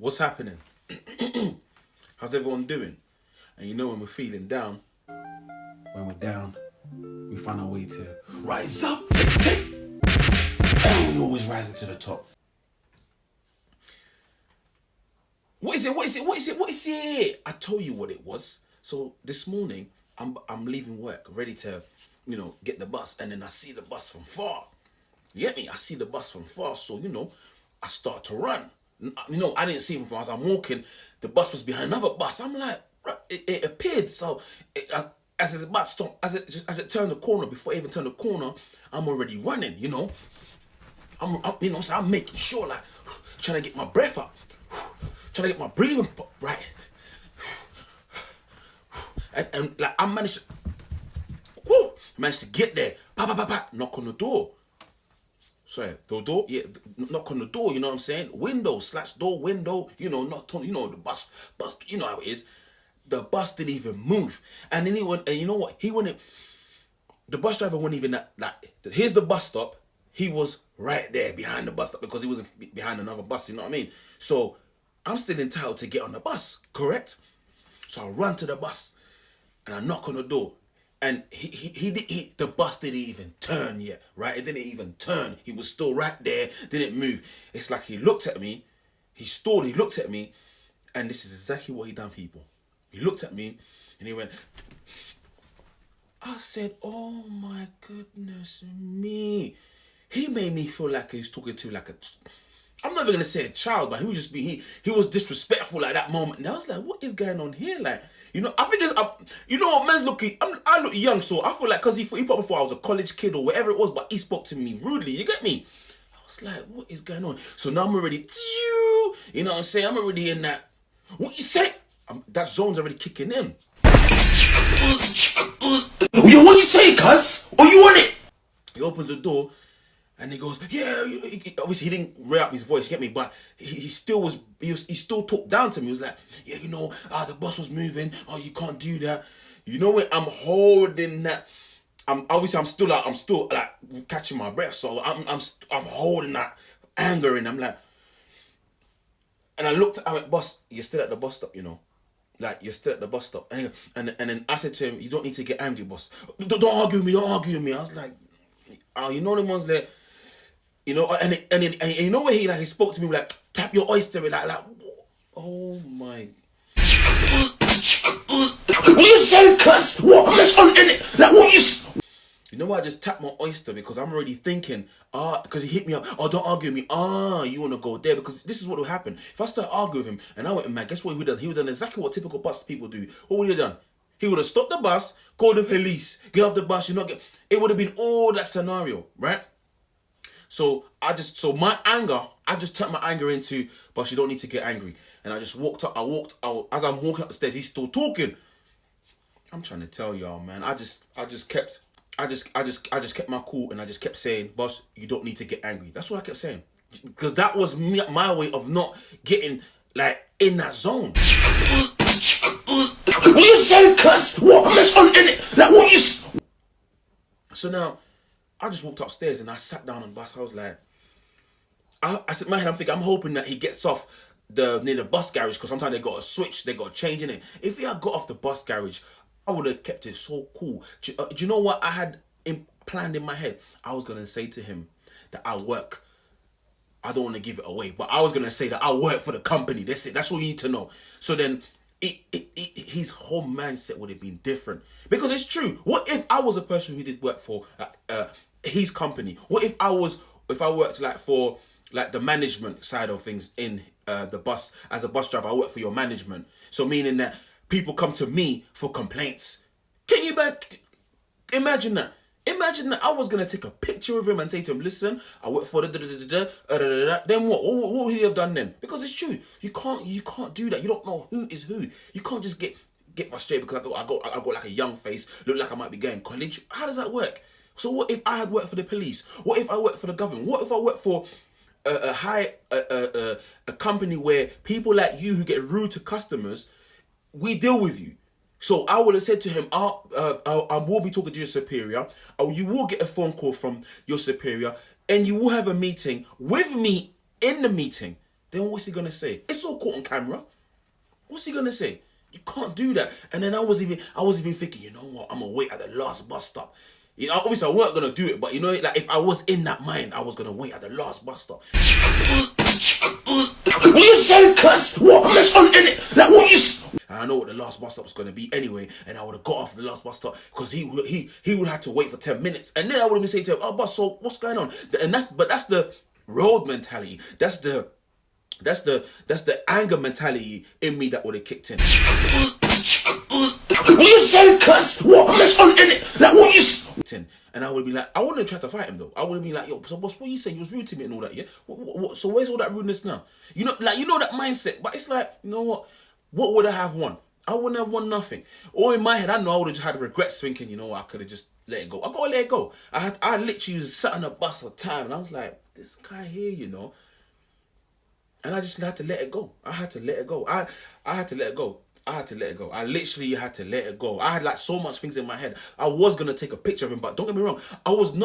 What's happening? How's everyone doing? And you know when we're feeling down, when we're down, we find our way to rise up, say. And we always rising to the top. What is it? What is it? What is it? What is it? I told you what it was. So this morning, I'm leaving work, ready to, get the bus, and then I see the bus from far. You get me? I see the bus from far, so I start to run. I didn't see him from as I'm walking. The bus was behind another bus. I'm like, it appeared. So as it's about to stop, as it turned the corner, before it even turned the corner, I'm already running. So I'm making sure, like, trying to get my breath up, trying to get my breathing right, and like I managed to get there. Knock on the door. Sorry, the door, yeah, knock on the door, you know what I'm saying? Window, slash door, window, not on, the bus, you know how it is. The bus didn't even move. And then he went, and you know what? The bus driver wasn't even here's the bus stop. He was right there behind the bus stop because he was behind another bus, you know what I mean? So I'm still entitled to get on the bus, correct? So I run to the bus and I knock on the door. And the bus didn't even turn yet, right? It didn't even turn. He was still right there, didn't move. It's like he looked at me, he stalled, he looked at me, and this is exactly what he done, people. He looked at me, and he went, I said, oh my goodness me. He made me feel like he was talking to like I'm not even gonna say a child, but he was just he was disrespectful at that moment. And I was like, what is going on here? Like, I think it's what man's looking. I look young, so I feel like because he probably thought I was a college kid or whatever it was, but he spoke to me rudely. You get me? I was like, what is going on? So now I'm already, you know what I'm saying? I'm already in that. What you say? That zone's already kicking in. Yo, what you say, cuz? Oh, you want it? He opens the door. And he goes, yeah. Obviously, he didn't rear up his voice, get me, but he still talked down to me. He was like, yeah, the bus was moving. Oh, you can't do that. You know what? I'm holding that. I'm still like catching my breath. So I'm holding that anger, and I'm like, and I looked at him, boss. You're still at the bus stop, Like, you're still at the bus stop. And then I said to him, you don't need to get angry, boss. Don't argue with me. Don't argue with me. I was like, the ones that. And you know where he spoke to me like, tap your oyster, like oh my. What you say, cuss? What? I'm in it. Like, what you? You know why I just tapped my oyster? Because I'm already thinking, because he hit me up. Oh, don't argue with me. You want to go there? Because this is what will happen. If I start arguing with him and I went mad, guess what he would have done? He would have done exactly what typical bus people do. What would he have done? He would have stopped the bus, called the police, get off the bus. It would have been all that scenario, right? So I just turned my anger into, but you don't need to get angry. And I just walked up. As I'm walking up the stairs, he's still talking. I'm trying to tell y'all, man. I just kept my cool, and I just kept saying, boss, you don't need to get angry. That's what I kept saying, because that was my way of not getting like in that zone. What you saying, cuss? What? I'm in it. Like, what you? So now, I just walked upstairs and I sat down on the bus. I was like, I said in my head, I'm thinking, I'm hoping that he gets off near the bus garage, because sometimes they got a switch, they got a change in it. If he had got off the bus garage, I would have kept it so cool. Do you know what I had planned in my head? I was gonna say to him that I work. I don't want to give it away, but I was gonna say that I work for the company. That's it. That's all you need to know. So then, his whole mindset would have been different, because it's true. What if I was a person who did work for his company? What if I worked like for like the management side of things in the bus, as a bus driver? I work for your management, so meaning that people come to me for complaints. Can you imagine that? Imagine that I was gonna take a picture of him and say to him, listen, I work for the then what? What would he have done then? Because it's true. You can't do that. You don't know who is who. You can't just get frustrated because I got like a young face, look like I might be going college. How does that work? So what if I had worked for the police? What if I worked for the government? What if I worked for a company where people like you who get rude to customers, we deal with you? So I would have said to him, I will be talking to your superior. You will get a phone call from your superior, and you will have a meeting with me in the meeting. then what's he gonna say? It's all caught on camera. What's he gonna say? You can't do that. And then I was even thinking, you know what? I'm gonna wait at the last bus stop. You know, obviously I weren't gonna do it, but you know, like if I was in that mind, I was gonna wait at the last bus stop. What you say, cuss? What? Let's in it. Like what you? And I know what the last bus stop was gonna be anyway, and I would have got off the last bus stop because he would have to wait for 10 minutes, and then I would have been saying to him, "Oh, boss, so what's going on?" And that's the road mentality. That's the anger mentality in me that would have kicked in. What you say, cuss? What? Let's in it. Like what you? And I would be like, I wouldn't try to fight him though. I would be like, yo, so boss, what you say? You was rude to me and all that, yeah? What, so where's all that rudeness now? You know, like, you know that mindset, but it's like, you know what? What would I have won? I wouldn't have won nothing. Or in my head, I know I would have just had regrets thinking, you know what, I could have just let it go. I gotta let it go. I literally was sat on a bus for time and I was like, this guy here, you know. And I just had to let it go. I had to let it go. I had to let it go. I had to let it go. I literally had to let it go. I had like so much things in my head. I was gonna take a picture of him, but don't get me wrong. I wasn't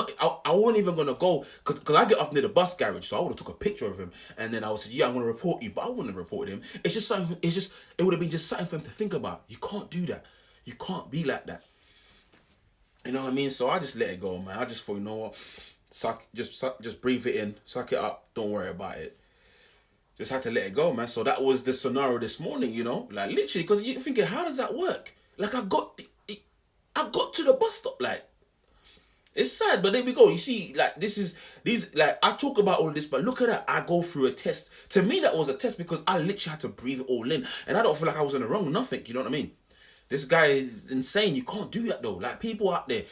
even gonna go because I get off near the bus garage, so I would have took a picture of him, and then I would say, yeah, I'm gonna report you, but I wouldn't have reported him. It's just something. It would have been just something for him to think about. You can't do that. You can't be like that. You know what I mean? So I just let it go, man. I just thought, you know what, just breathe it in, suck it up. Don't worry about it. Just had to let it go, man. So that was the scenario this morning, you know, like literally, because you're thinking, how does that work? Like I got to the bus stop, like it's sad, but there we go. You see, like these like I talk about all this, but look at that. I go through a test. To me, that was a test because I literally had to breathe it all in, and I don't feel like I was in the wrong. Nothing. You know what I mean? This guy is insane. You can't do that though. Like people out there,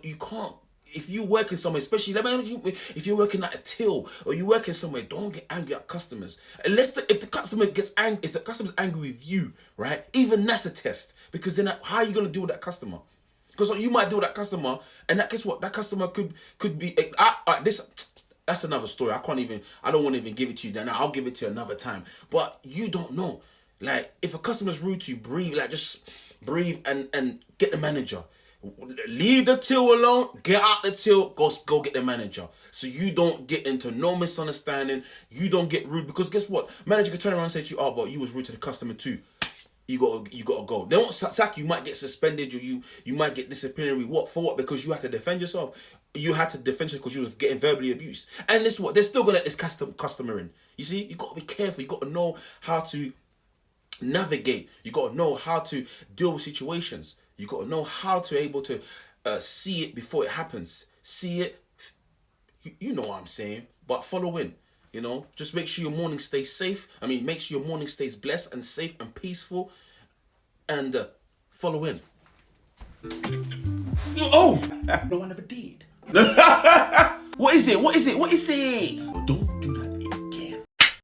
you can't. If you working somewhere, especially if you're working at a till or you're working somewhere, don't get angry at customers. Unless if the customer gets angry, if the customer's angry with you, right? Even that's a test, because then how are you gonna deal with that customer? Because you might deal with that customer, and that guess what? That customer could be this. That's another story. I don't want to even give it to you. Then I'll give it to you another time. But you don't know. Like if a customer's rude to you, breathe. Like just breathe and get the manager. Leave the till alone, get out the till, go get the manager. So you don't get into no misunderstanding, you don't get rude, because guess what? Manager can turn around and say to you, oh, but you was rude to the customer too. You gotta go. They won't sack you, might get suspended, or you might get disciplinary. What? For what? Because you had to defend yourself. You had to defend yourself because you was getting verbally abused. And this is what? They're still gonna let this customer in. You see? You gotta be careful, you gotta know how to navigate. You gotta know how to deal with situations. You got to know how to able to see it before it happens. See it. You know what I'm saying. But follow in. You know. Just make sure your morning stays safe. Make sure your morning stays blessed and safe and peaceful. And follow in. Oh! No one ever did. What is it? Don't